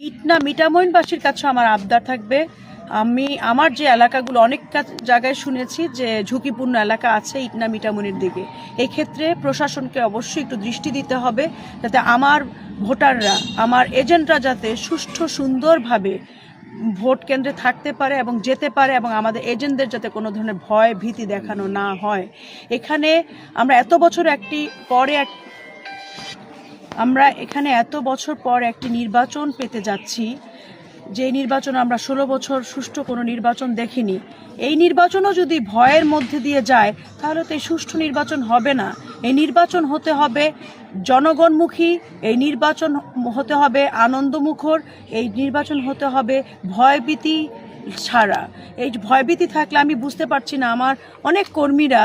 ইটনা মিঠামইনবাসীর কাছে আমার আবদার থাকবে, আমি আমার যে এলাকাগুলো অনেক জায়গায় শুনেছি যে ঝুঁকিপূর্ণ এলাকা আছে ইটনা মিঠামইনের দিকে, এক্ষেত্রে প্রশাসনকে অবশ্যই একটু দৃষ্টি দিতে হবে যাতে আমার ভোটাররা, আমার এজেন্টরা যাতে সুষ্ঠু সুন্দরভাবে ভোট কেন্দ্রে থাকতে পারে এবং যেতে পারে, এবং আমাদের এজেন্টদের যাতে কোনো ধরনের ভয় ভীতি দেখানো না হয়। এখানে আমরা এত বছর এত বছর পর একটি নির্বাচন পেতে যাচ্ছি, যে নির্বাচন আমরা 16 বছর সুষ্ঠু কোনো নির্বাচন দেখিনি। এই নির্বাচনও যদি ভয়ের মধ্যে দিয়ে যায় তাহলে তো এই সুষ্ঠু নির্বাচন হবে না। এই নির্বাচন হতে হবে জনগণমুখী, এই নির্বাচন হতে হবে আনন্দমুখর, এই নির্বাচন হতে হবে ভয়ভীতি ছাড়া। এই ভয়ভীতি থাকলে আমি বুঝতে পারছি না, আমার অনেক কর্মীরা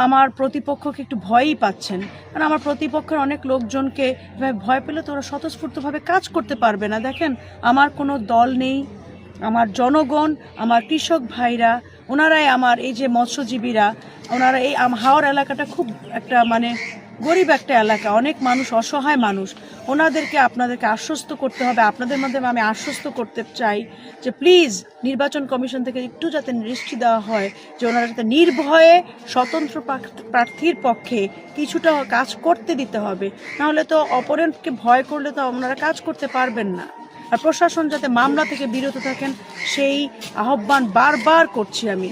আমার প্রতিপক্ষকে একটু ভয়ই পাচ্ছেন, কারণ আমার প্রতিপক্ষের অনেক লোকজনকে ভয় পেলে তো ওরা স্বতঃস্ফূর্তভাবে কাজ করতে পারবে না। দেখেন, আমার কোনো দল নেই, আমার জনগণ, আমার কৃষক ভাইরা, ওনারাই আমার এই যে মৎস্যজীবীরা, ওনারা এই হাওড় এলাকাটা খুব একটা গরিব একটা এলাকা, অনেক মানুষ, অসহায় মানুষ, ওনাদেরকে আপনাদেরকে আশ্বস্ত করতে হবে। আপনাদের মাধ্যমে আমি আশ্বস্ত করতে চাই যে প্লিজ নির্বাচন কমিশন থেকে একটু যাতে দৃষ্টি দেওয়া হয় যে ওনারা যাতে নির্ভয়ে স্বতন্ত্র প্রার্থীর পক্ষে কিছুটা কাজ করতে দিতে হবে, নাহলে তো অপোনেন্টকে ভয় করলে তো ওনারা কাজ করতে পারবেন না। আর প্রশাসন যাতে মামলা থেকে বিরত থাকেন সেই আহ্বান বারবার করছি আমি।